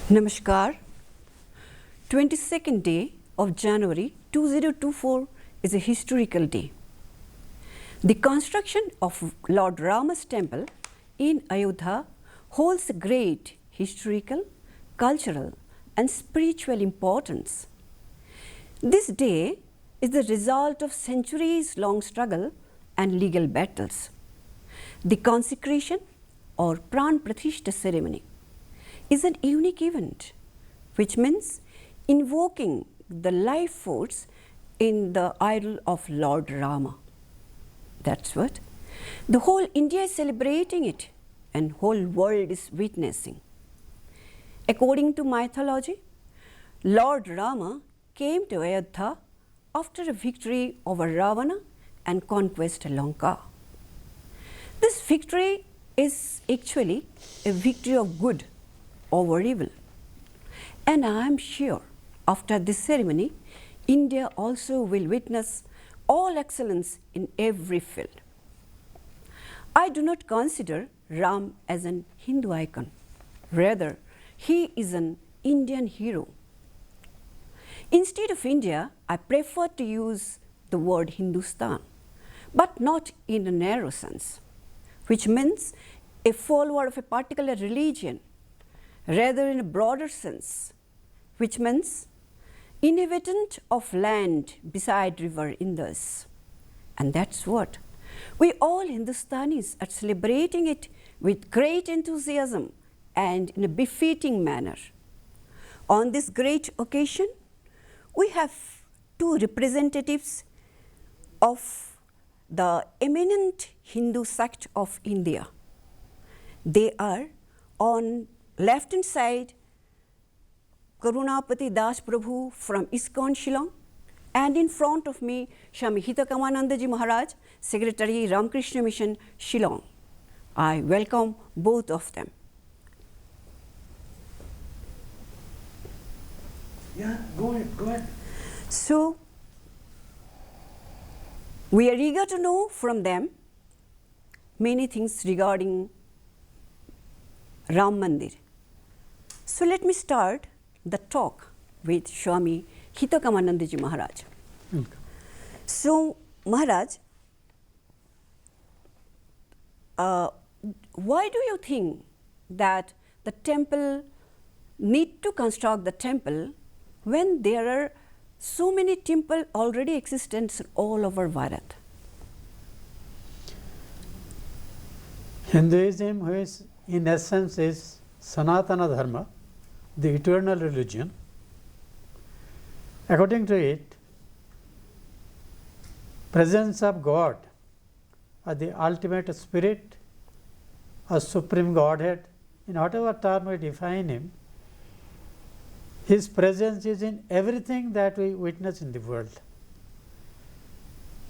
Namaskar. 22nd day of January 2024 is a historical day. The construction of Lord Rama's temple in Ayodhya holds a great historical, cultural and spiritual importance. This day is the result of centuries-long struggle and legal battles. The consecration or Pran Pratishtha ceremony is an unique event, which means invoking the life force in the idol of Lord Rama. That's what the whole India is celebrating it and whole world is witnessing. According to mythology, Lord Rama came to Ayodhya after a victory over Ravana and conquest Lanka. This victory is actually a victory of good over evil. And I am sure after this ceremony, India also will witness all excellence in every field. I do not consider Ram as an Hindu icon. Rather, he is an Indian hero. Instead of India, I prefer to use the word Hindustan, but not in a narrow sense, which means a follower of a particular religion, rather in a broader sense, which means inhabitant of land beside river Indus. And that's what we all Hindustanis are celebrating it with great enthusiasm and in a befitting manner. On this great occasion, we have two representatives of the eminent Hindu sect of India. They are on left hand side Karunapati Das Prabhu from ISKCON Shillong, and in front of me Swami Hitakamananda Ji Maharaj, Secretary Ramakrishna Mission Shillong. I welcome both of them. Yeah, go ahead. So, we are eager to know from them many things regarding Ram Mandir. So, let me start the talk with Swami Hitakamananda Ji Maharaj. So, Maharaj, why do you think that the temple need to construct the temple when there are so many temples already existent all over Bharat? Hinduism, which in essence is Sanatana Dharma, the eternal religion, according to it, presence of God or the ultimate spirit or supreme Godhead, in whatever term we define him, his presence is in everything that we witness in the world.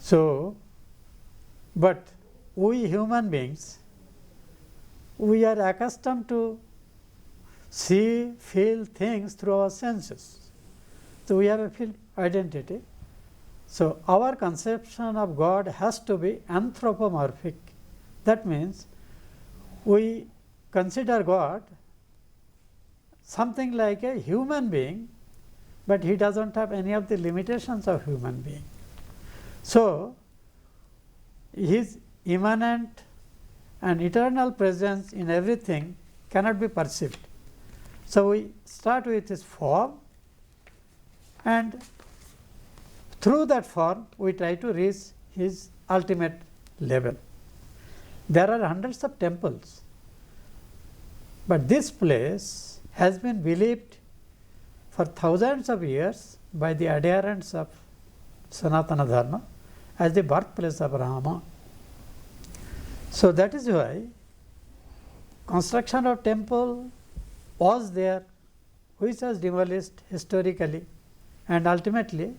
So, but we human beings, we are accustomed to see, feel things through our senses. So, we have a feel identity. So, our conception of God has to be anthropomorphic. That means we consider God something like a human being, but he does not have any of the limitations of human being. So, his immanent and eternal presence in everything cannot be perceived. So, we start with his form, and through that form we try to reach his ultimate level. There are hundreds of temples, but this place has been believed for thousands of years by the adherents of Sanatana Dharma as the birthplace of Rama. So, that is why construction of temple was there, which was demolished historically, and ultimately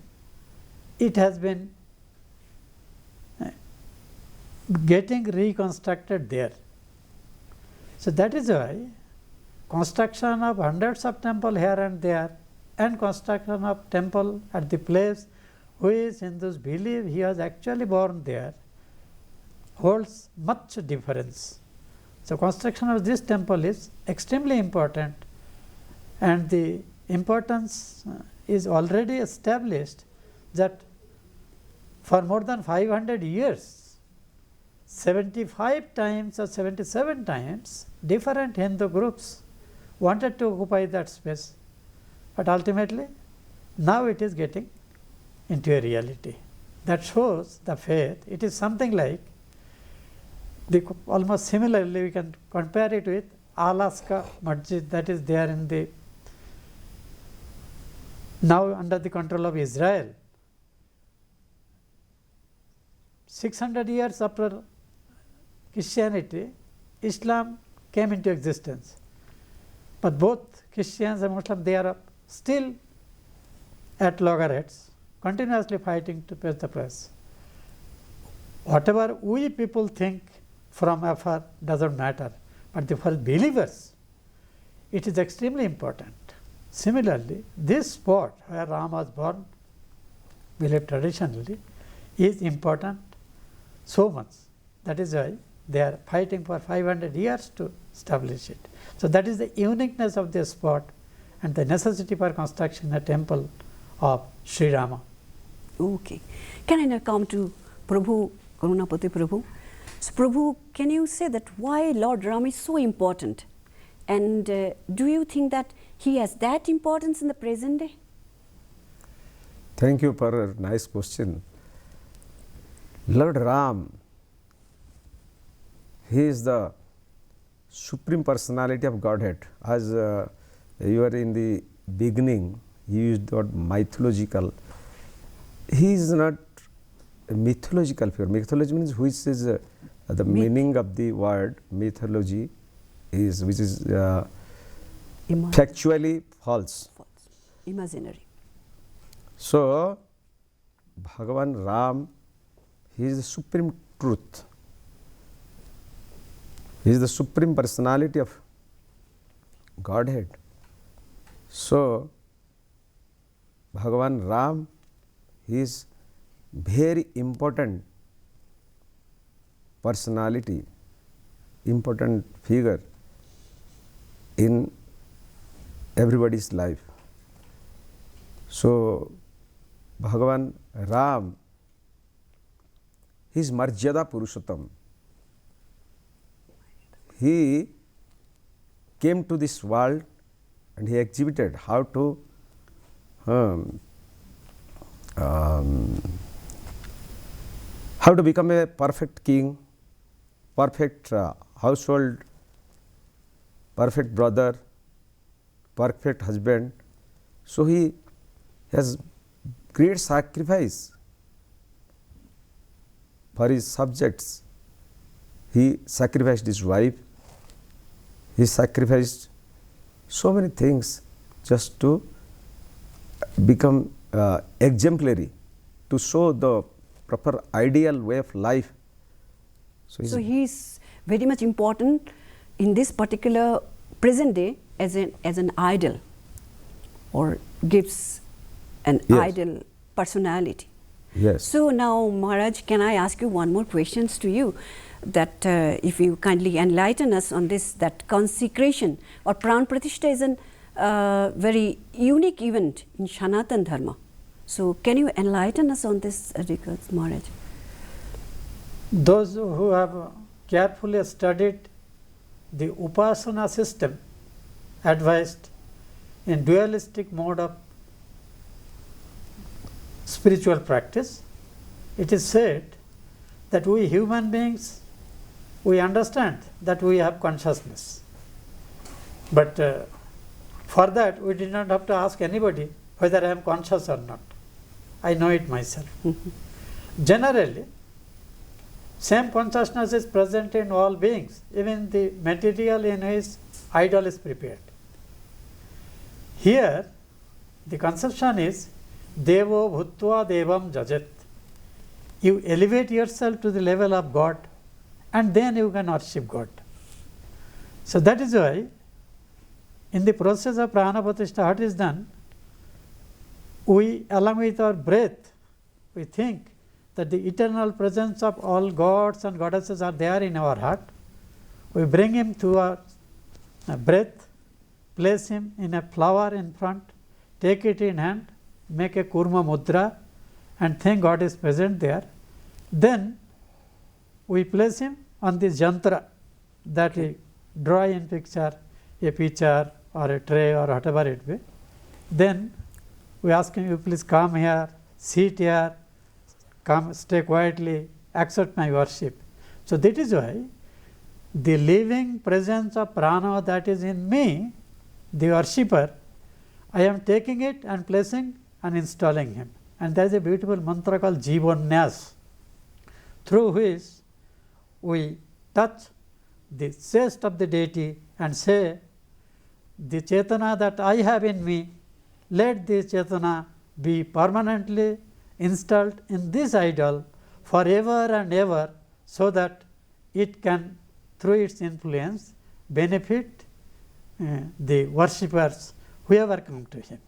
it has been getting reconstructed there. So, that is why construction of hundreds of temples here and there, and construction of temple at the place which Hindus believe he was actually born there, holds much difference. So, construction of this temple is extremely important and the importance is already established that for more than 500 years, 75 times or 77 times, different Hindu groups wanted to occupy that space, but ultimately now it is getting into a reality. That shows the faith. It is something like, almost similarly we can compare it with Alaska Masjid that is there in the now under the control of Israel. 600 years after Christianity, Islam came into existence, but both Christians and Muslims, they are still at loggerheads, continuously fighting to pay the price. Whatever we people think from afar doesn't matter, but for believers it is extremely important. Similarly, this spot where Ram was born, believed traditionally, is important so much. That is why they are fighting for 500 years to establish it. So that is the uniqueness of this spot and the necessity for construction a temple of Sri Rama. Okay. Can I now come to Prabhu, Karunapati Prabhu? So Prabhu, can you say that why Lord Ram is so important? And do you think that he has that importance in the present day? Thank you for a nice question. Lord Ram, he is the supreme personality of Godhead. As you are in the beginning, you used the word mythological. He is not a mythological figure. Mythology means which is the meaning of the word mythology is which is factually false. Imaginary. So, Bhagavan Ram, he is the supreme truth. He is the supreme personality of Godhead. So, Bhagavan Ram, he is very important personality, important figure in everybody's life. So, Bhagavan Ram, he is Marjada Purushottam. He came to this world and he exhibited how to become a perfect king, perfect household, perfect brother, perfect husband. So he has great sacrifice for his subjects. He sacrificed his wife, he sacrificed so many things just to become exemplary, to show the proper ideal way of life. So he is very much important in this particular present day as an idol, or gives an ideal personality. Yes. So now, Maharaj, can I ask you one more question to you, that if you kindly enlighten us on this, that consecration or Pran Pratishtha is a very unique event in Sanatan Dharma. So can you enlighten us on this, Maharaj? Those who have carefully studied the Upasana system advised in dualistic mode of spiritual practice, it is said that we human beings, we understand that we have consciousness, but for that we did not have to ask anybody whether I am conscious or not. I know it myself. Generally, same consciousness is present in all beings, even the material in which idol is prepared. Here, the conception is Devo Bhutva Devam Jajet. You elevate yourself to the level of God and then you can worship God. So that is why in the process of Prana Pratishtha, what is done? We, along with our breath, we think that the eternal presence of all gods and goddesses are there in our heart. We bring him to our breath place him in a flower in front, take it in hand, make a kurma mudra and think God is present there. Then we place him on this jantra that we draw in picture, a pitcher or a tray or whatever it be. Then we ask him, you please come here, sit here, come, stay quietly, accept my worship. So that is why the living presence of prana that is in me, the worshipper, I am taking it and placing and installing him. And there is a beautiful mantra called Jivanyas, through which we touch the chest of the deity and say, the Chetana that I have in me, let this Chetana be permanently installed in this idol forever and ever, so that it can, through its influence, benefit the worshippers, whoever come to him.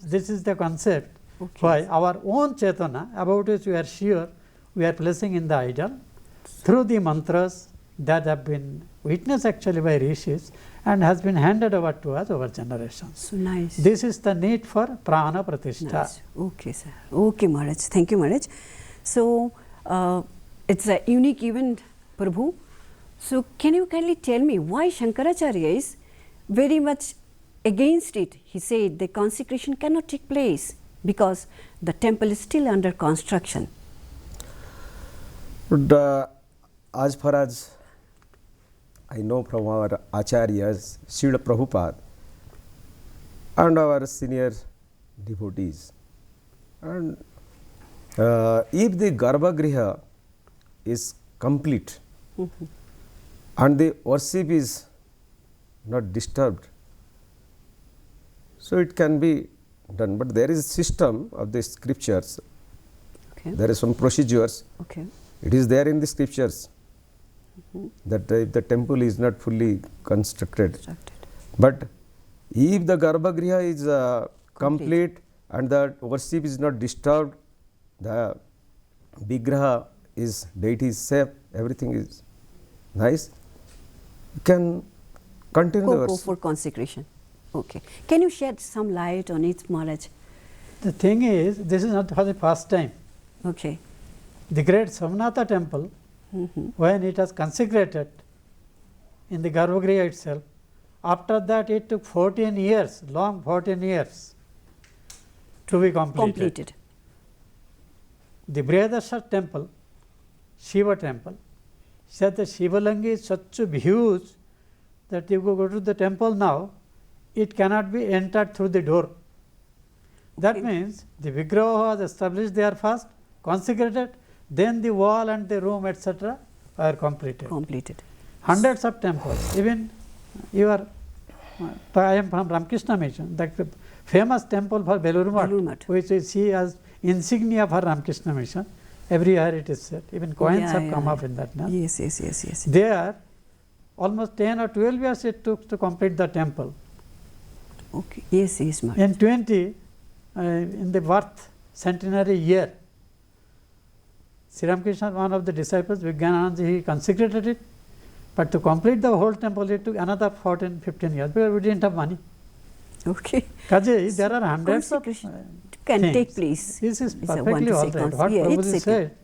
This is the concept why our own Chetana, about which we are sure we are placing in the idol, through the mantras that have been witnessed actually by rishis and has been handed over to us over generations. So nice. This is the need for prana pratishtha. Nice. Okay, sir. Okay, Maharaj. Thank you, Maharaj. So, it's a unique event, Prabhu. So, can you kindly tell me why Shankaracharya is very much against it? He said the consecration cannot take place because the temple is still under construction. But as far as I know from our acharyas, Srila Prabhupada and our senior devotees, and if the Garbhagriha is complete and the worship is not disturbed, so it can be done. But there is a system of the scriptures, there is some procedures, it is there in the scriptures that if the temple is not fully constructed. But if the Garbhagriha is complete and the worship is not disturbed, the Vigraha is, deity is safe, everything is nice, you can continue the Go worship. for consecration. Okay. Can you shed some light on it, Maharaj? The thing is, this is not for the first time. Okay. The great Somnatha temple, when it was consecrated in the Garbhagriha itself, after that it took 14 years, long 14 years to be completed. The Brihadashar temple, Shiva temple, said the Shivalinga is such huge that you go to the temple now, it cannot be entered through the door. That means the Vigraha was established there first, consecrated, then the wall and the room etc. are completed. Hundreds of temples, even your, I am from Ramakrishna Mission, the famous temple for Belur Math, which we see as insignia for Ramakrishna Mission. Every year it is said, even coins have come up in that. No? Yes. There, almost 10 or 12 years it took to complete the temple. Okay. Yes, Maharaj. In 20, in the birth centenary year, Sri Ramakrishna, one of the disciples, Vijnanananda, he consecrated it, but to complete the whole temple it took another 14, 15 years because we didn't have money. Okay. Kaji, there are hundreds of can things. take place. This is perfectly all right. What Prabhuji said,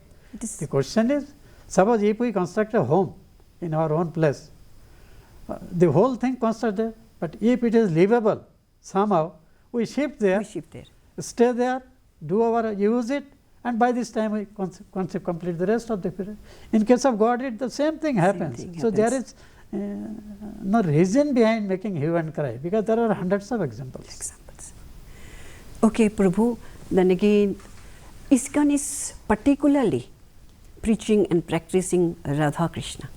the question is, suppose if we construct a home in our own place, the whole thing constructed, but if it is livable, somehow we shift there, stay there, do our use it, and by this time we complete the rest of the period. In case of God, the same thing happens. So there is no reason behind making hue and cry, because there are hundreds of examples. Okay, Prabhu, then again, ISKCON is particularly preaching and practicing Radha Krishna.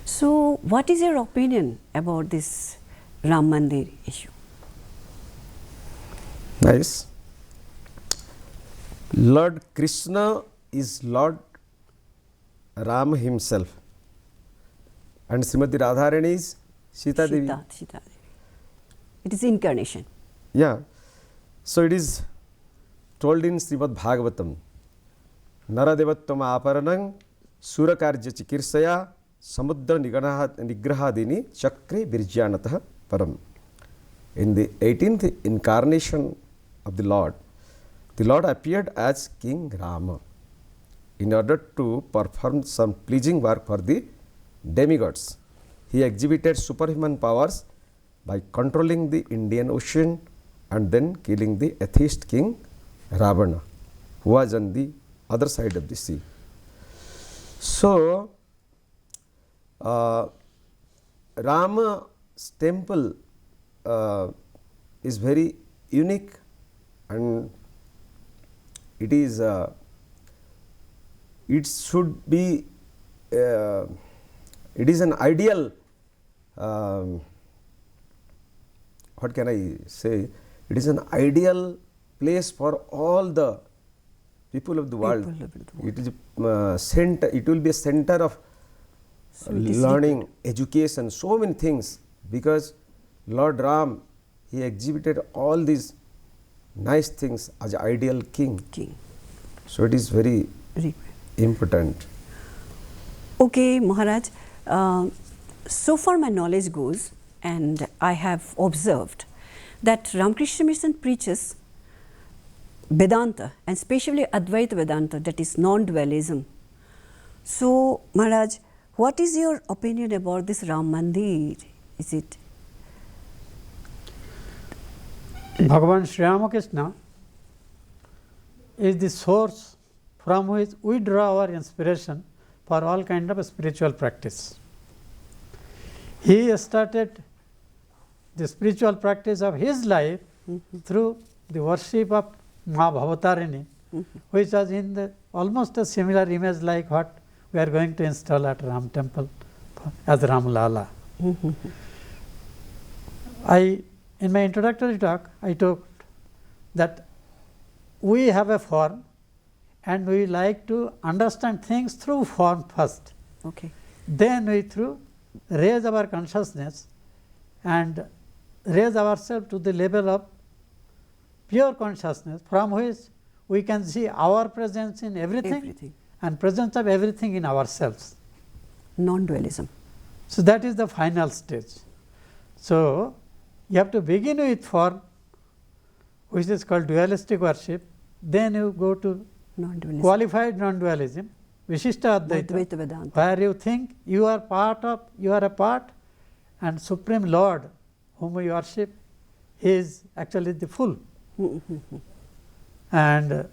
So, what is your opinion about this Ram Mandir issue? Nice. Lord Krishna is Lord Ram himself, and Srimati Radharani is Sita Devi. Sita Devi. It is incarnation. Yeah. So it is told in Srimad Bhagavatam, Naradevattam aparanang surakarya chikirsaya samudra nigrahadini chakre virjyanatah param. In the 18th incarnation of the Lord appeared as King Rama in order to perform some pleasing work for the demigods. He exhibited superhuman powers by controlling the Indian Ocean and then killing the atheist king Ravana, who was on the other side of the sea. So, Rama's temple is very unique, and it is it should be it is an ideal what can I say, it is an ideal place for all the people of the world. It is center, it will be a center of learning, education, so many things, because Lord Ram, he exhibited all these nice things as ideal king. So it is very important. Okay, Maharaj, so far my knowledge goes, and I have observed that Ramakrishna Mission preaches Vedanta, and especially Advaita Vedanta, that is non-dualism. So, Maharaj, what is your opinion about this Ram Mandir? Is it? Bhagavan Sri Ramakrishna is the source from which we draw our inspiration for all kind of spiritual practice. He started the spiritual practice of his life through the worship of Ma Bhavatarini, which was in the almost a similar image like what we are going to install at Ram temple as Ram Lala. In my introductory talk, I told that we have a form and we like to understand things through form first. Okay. Then we raise our consciousness and raise ourselves to the level of pure consciousness, from which we can see our presence in everything. And presence of everything in ourselves. Non-dualism. So that is the final stage. So you have to begin with form, which is called dualistic worship. Then you go to qualified non-dualism, Vishishta Advaita, where you think you are a part, and Supreme Lord whom we worship is actually the full. And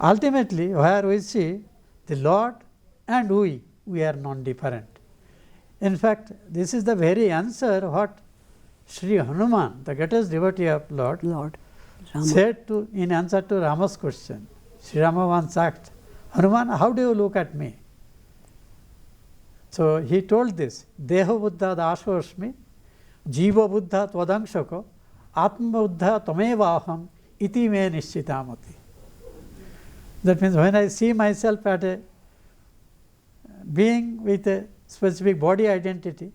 ultimately, where we see the Lord and we are non-different. In fact, this is the very answer what Sri Hanuman, the greatest devotee of Lord Rama, said in answer to Rama's question. Sri Rama once asked, Hanuman, how do you look at me? So he told this, Deho Buddha Dasosmi, Jiva Buddha Twadangshako, Atma Buddha Tamevaham, Iti me Nishchitamati. That means when I see myself at a being with a specific body identity,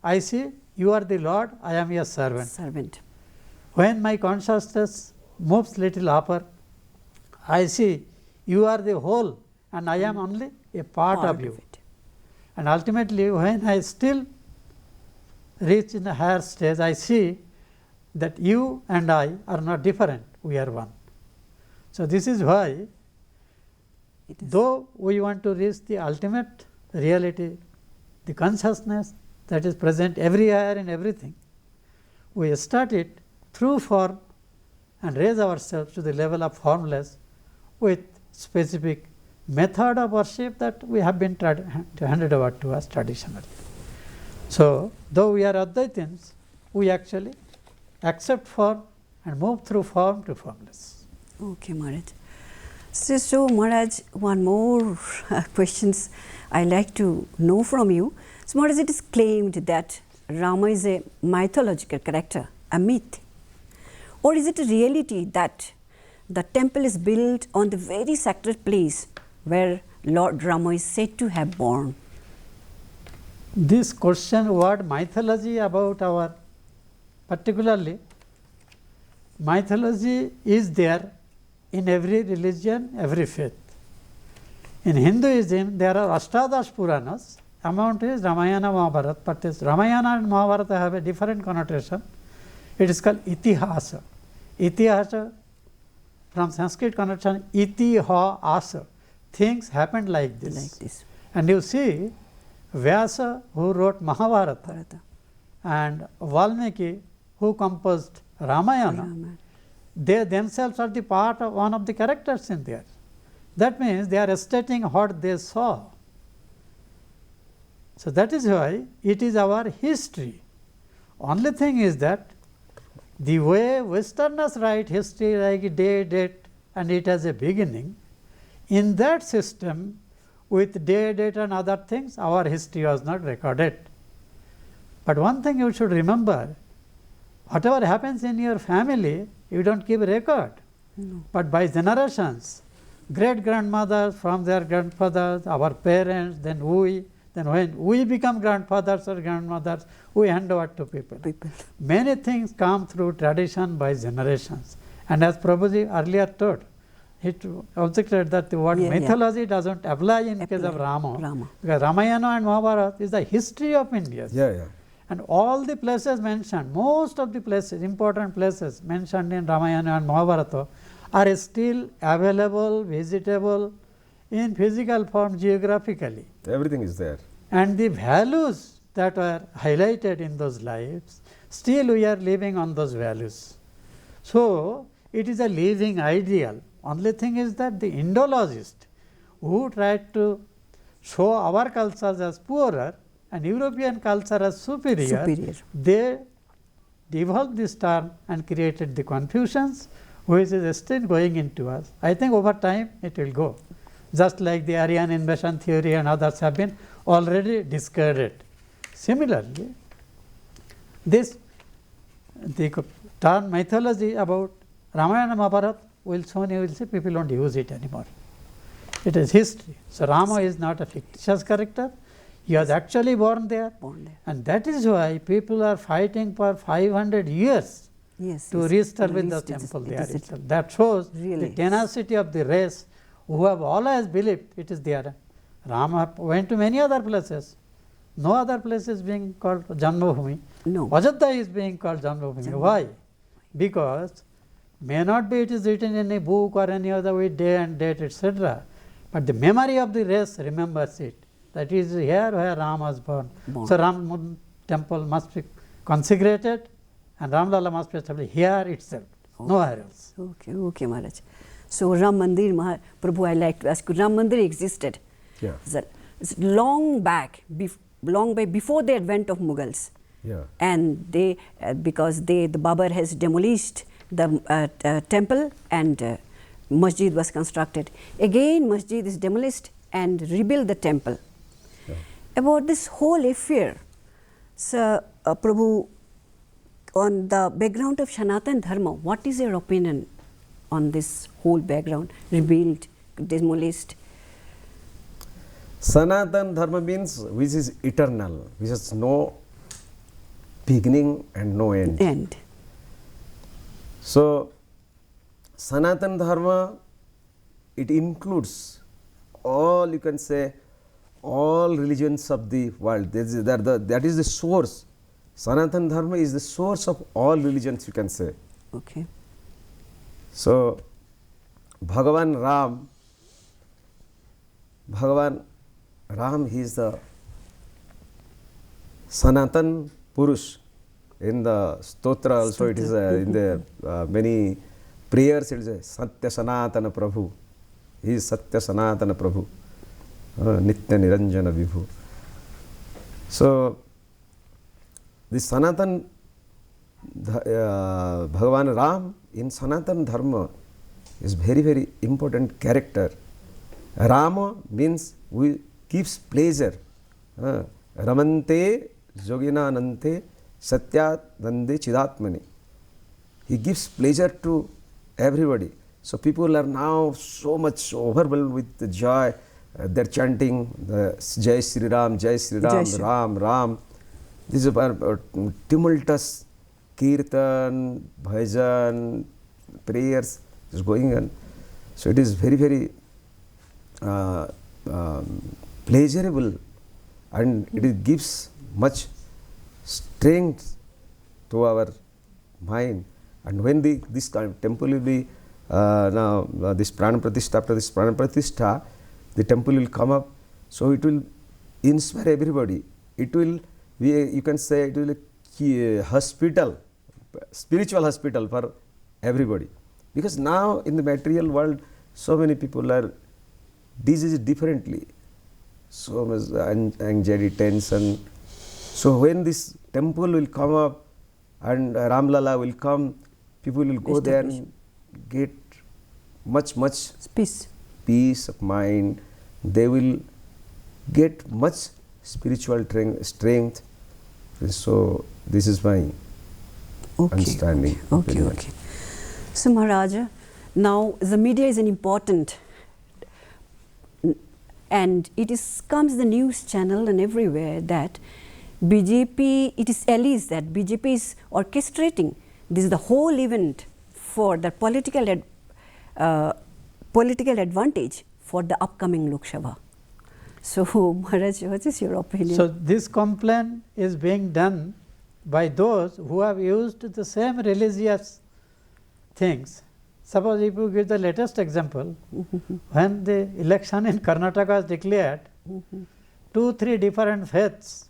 I see you are the Lord, I am your servant. When my consciousness moves little upper, I see you are the whole and I am only a part of you. And ultimately, when I still reach in a higher stage, I see that you and I are not different, we are one. So this is why, though we want to reach the ultimate reality, the consciousness that is present everywhere in everything, we start it through form and raise ourselves to the level of formless with specific method of worship that we have been handed over to us traditionally. So, though we are Advaitins, we actually accept form and move through form to formless. Okay, Maharaj. So Maharaj, one more questions I like to know from you. So Maharaj, it is claimed that Rama is a mythological character, a myth, or is it a reality that the temple is built on the very sacred place where Lord Rama is said to have born? This question, word mythology about our, particularly mythology is there in every religion, every faith. In Hinduism, there are Ashtadash Puranas, amount is Ramayana, Mahabharata, but Ramayana and Mahabharata have a different connotation. It is called itihasa. Itihasa from Sanskrit connotation, itihasa. Things happened like this. Like this. And you see, Vyasa, who wrote Mahabharata, Bharata. and Valmiki, who composed Ramayana, Ramayana. they themselves are the part of one of the characters in there. That means they are stating what they saw. So that is why it is our history. Only thing is that the way Westerners write history like day, date, and it has a beginning, in that system with day, date and other things, our history was not recorded. But one thing you should remember, whatever happens in your family, you don't keep record. No. But by generations, great-grandmothers from their grandfathers, our parents, then when we become grandfathers or grandmothers, we hand over to people. Many things come through tradition by generations. And as Prabhuji earlier told, he objected that the word mythology doesn't apply in case of Rama. Because Ramayana and Mahabharata is the history of India. And all the places mentioned, most of the places, important places mentioned in Ramayana and Mahabharata are still available, visitable in physical form geographically. Everything is there. And the values that were highlighted in those lives, still we are living on those values. So it is a living ideal. Only thing is that the Indologist who tried to show our cultures as poorer and European culture as superior, they devolved this term and created the confusions which is still going into us. I think over time it will go, just like the Aryan invasion theory and others have been already discarded. Similarly, the term mythology about Ramayana and Mahabharata will soon you will see people don't use it anymore. It is history. So Rama is not a fictitious character. He was actually born there. And that is why people are fighting for 500 years to restore with the temple there. That shows the tenacity of the race who have always believed it is there. Rama went to many other places. No other place is being called Janmabhumi. No. Ayodhya is being called Janmabhumi. Why? Because may not be it is written in a book or any other way, day and date, etc. But the memory of the race remembers it. That is here where Ram was born. So Ram temple must be consecrated and Ram Lala must be established here itself, nowhere else. Okay, Maharaj. So Ram Mandir, Prabhu, I like to ask you, Ram Mandir existed long back, before the advent of Mughals. And they, because the Babur has demolished the temple and masjid was constructed. Again masjid is demolished and rebuild the temple. About this whole affair, Sir Prabhu, on the background of Sanatan Dharma, what is your opinion on this whole background, rebuilt, demolished? Sanatan Dharma means which is eternal, which has no beginning and no end. So Sanatan Dharma, it includes all, you can say, all religions of the world. That is the source. Sanatan Dharma is the source of all religions, you can say. Okay. So Bhagavan Ram, he is the Sanatan Purush. In the Stotra also it is in the many prayers it is Satya Sanatana Prabhu. He is Satya Sanatana Prabhu. Nitya Niranjana Vibhu. So this Sanatan Bhagavan Ram in Sanatan Dharma is very, very important character. Rama means we gives pleasure. Ramante Yogina Nante Satya Nande Chidatmani. He gives pleasure to everybody. So people are now so much overwhelmed with the joy. They're chanting the Jai Sri Ram, Jai Sri Ram, Ram, Ram. This is a tumultuous kirtan, bhajan, prayers is going on. So it is very, very pleasurable, and it gives much strength to our mind, and when this temple will be this prana pratishtha, after this prana pratishtha, the temple will come up, so it will inspire everybody. It will be you can say it will be a hospital, spiritual hospital for everybody, because now in the material world so many people are diseased differently, so much anxiety, tension. So when this temple will come up and Ram Lala will come, people will go there and get much peace of mind. They will get much spiritual strength. So this is my understanding. Okay. So Maharaja, now the media is an important, and it comes the news channel and everywhere that BJP, it is alleged that BJP is orchestrating this the whole event for the political advantage for the upcoming Lok Sabha. So Maharaj, what is your opinion? So this complaint is being done by those who have used the same religious things. Suppose if you give the latest example, when the election in Karnataka was declared, 2-3 different faiths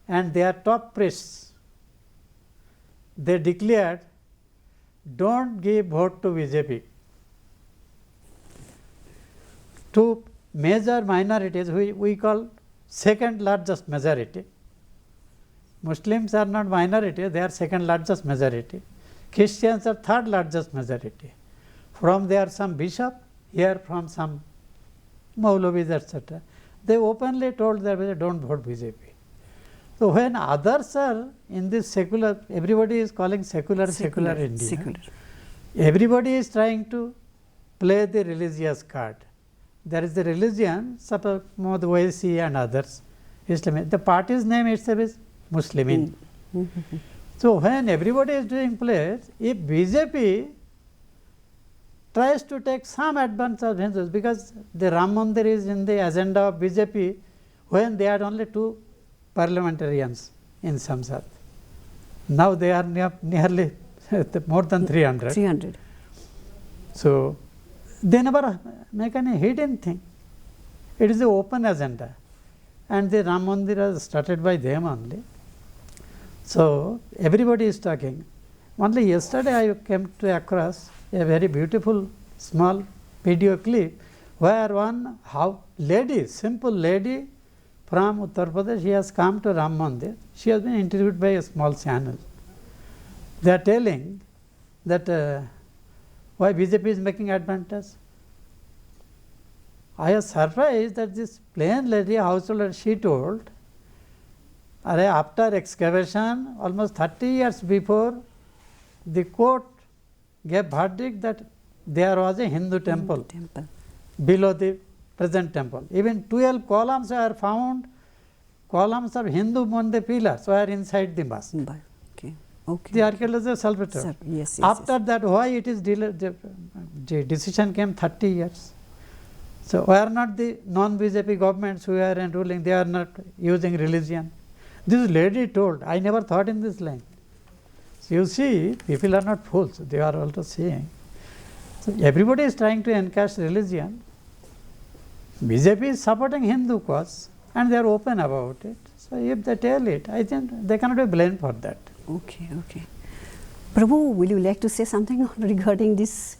and their top priests, they declared, don't give vote to BJP. Two major minorities, we call second largest majority. Muslims are not minority, they are second largest majority. Christians are third largest majority. From there some bishop, here from some Maulavis, etc. They openly told that they don't vote BJP. So when others are in this secular, everybody is calling secular India. Everybody is trying to play the religious card. There is the religion, suppose Mohd Waisi and others, Islamic. The party's name itself is Muslimin. So when everybody is doing plays, if BJP tries to take some advantage of Hindus, because the Ram Mandir is in the agenda of BJP when they had only 2 parliamentarians in Samsad. Now they are nearly more than 300. So they never make any hidden thing. It is an open agenda, and the Ram Mandir was started by them only. So everybody is talking. Only yesterday I came to across a very beautiful small video clip where one lady, simple lady from Uttar Pradesh, she has come to Ram Mandir. She has been interviewed by a small channel. They are telling that why BJP is making advantage. I was surprised that this plain lady, householder, she told, after excavation, almost 30 years before, the court gave verdict that there was a Hindu temple below the present temple. Even 12 columns were found, columns of Hindu Mandir pillars were inside the mosque. The archaeologists self-returned. After that, why it is delayed? The decision came 30 years. So why are not the non-BJP governments who are ruling, they are not using religion? This lady told, I never thought in this line. So you see, people are not fools, they are also seeing. So everybody is trying to encash religion. BJP is supporting Hindu cause and they are open about it. So if they tell it, I think they cannot be blamed for that. Okay. Prabhu, will you like to say something regarding this,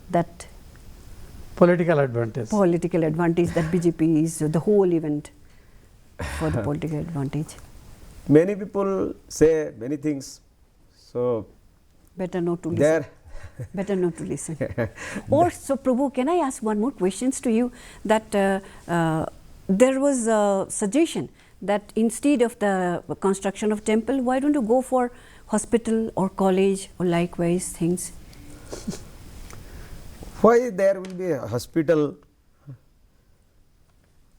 that political advantage that BJP is the whole event for the political advantage? Many people say many things, so better not to listen. Better not to listen. Or so, Prabhu, can I ask one more question to you? That there was a suggestion that instead of the construction of temple, why don't you go for hospital or college or likewise things? Why there will be a hospital?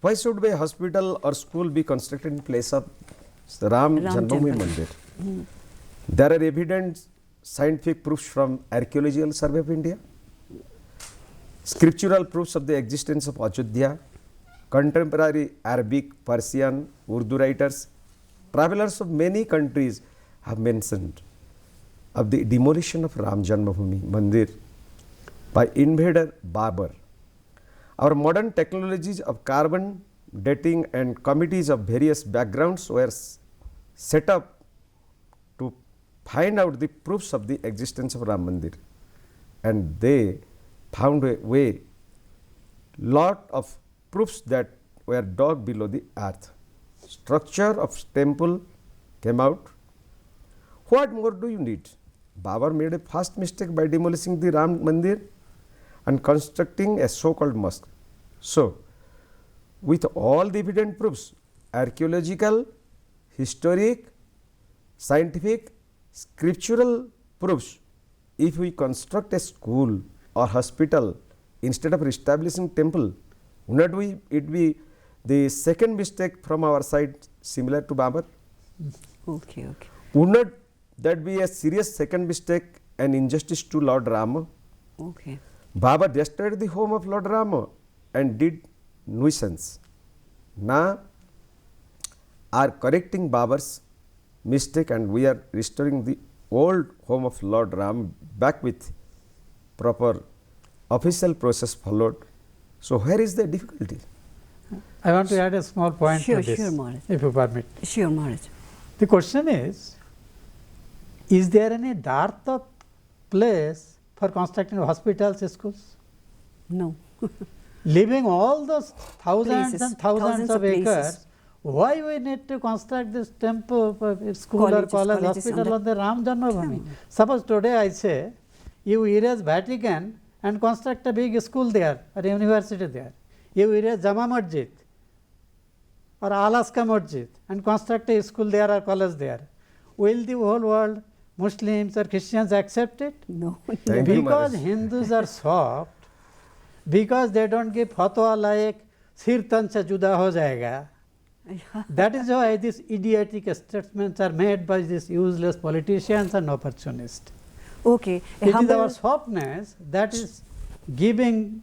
Why should be a hospital or school be constructed in place of Ram Janmabhoomi Mandir? There are evident scientific proofs from Archaeological Survey of India, scriptural proofs of the existence of Ayodhya, contemporary Arabic, Persian, Urdu writers, travelers of many countries have mentioned of the demolition of Ram Janmabhoomi Mandir by invader Babur. Our modern technologies of carbon dating and committees of various backgrounds were set up to find out the proofs of the existence of Ram Mandir, and they found a way lot of proofs that were dug below the earth. Structure of temple came out. What more do you need? Babur made a first mistake by demolishing the Ram Mandir and constructing a so-called mosque. So, with all the evident proofs, archaeological, historic, scientific, scriptural proofs, if we construct a school or hospital instead of establishing temple, would not it be the second mistake from our side similar to Babur? Okay, okay. Would not that be a serious second mistake and injustice to Lord Rama? Okay. Babur destroyed the home of Lord Rama and did nuisance. Now are correcting Babur's mistake, and we are restoring the old home of Lord Ram back with proper official process followed. So, where is the difficulty? I want to add a small point Sure, to this, sure, Maharaj. if you permit. Sure, Maharaj. The question is there any dearth of place for constructing hospitals, schools? No. Leaving all those thousands Places, and thousands of places. acres, why we need to construct this temple, school or college, hospital on the Ram Janmabhoomi? Suppose today I say, you erase Vatican and construct a big school there or university there. You erase Jama Masjid or Alaska Masjid and construct a school there or college there. Will the whole world, Muslims or Christians, accept it? No. Thank you, Because Maharaj. Hindus are soft, because they don't give fatwa like sir tan se juda ho jayega. That is why these idiotic statements are made by these useless politicians and opportunists. Okay. A It is humble- our softness that is giving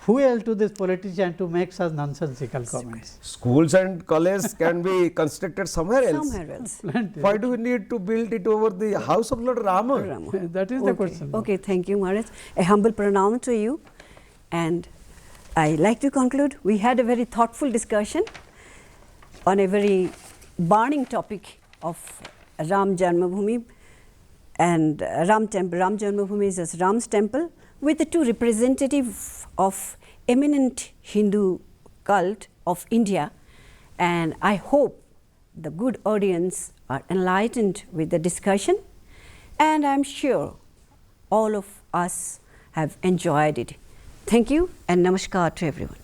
fuel to this politician to make such nonsensical comments. Schools and colleges can be constructed somewhere else. Somewhere else. Plenty. Why do we need to build it over the house of Lord Rama? Rama. That is the question. Okay, thank you, Maharaj. A humble pranam to you. And I like to conclude, we had a very thoughtful discussion on a very burning topic of Ram Janmabhoomi and Ram Temple. Ram Janmabhoomi is as Ram's temple with the two representatives of eminent Hindu cult of India. And I hope the good audience are enlightened with the discussion, and I am sure all of us have enjoyed it. Thank you and namaskar to everyone.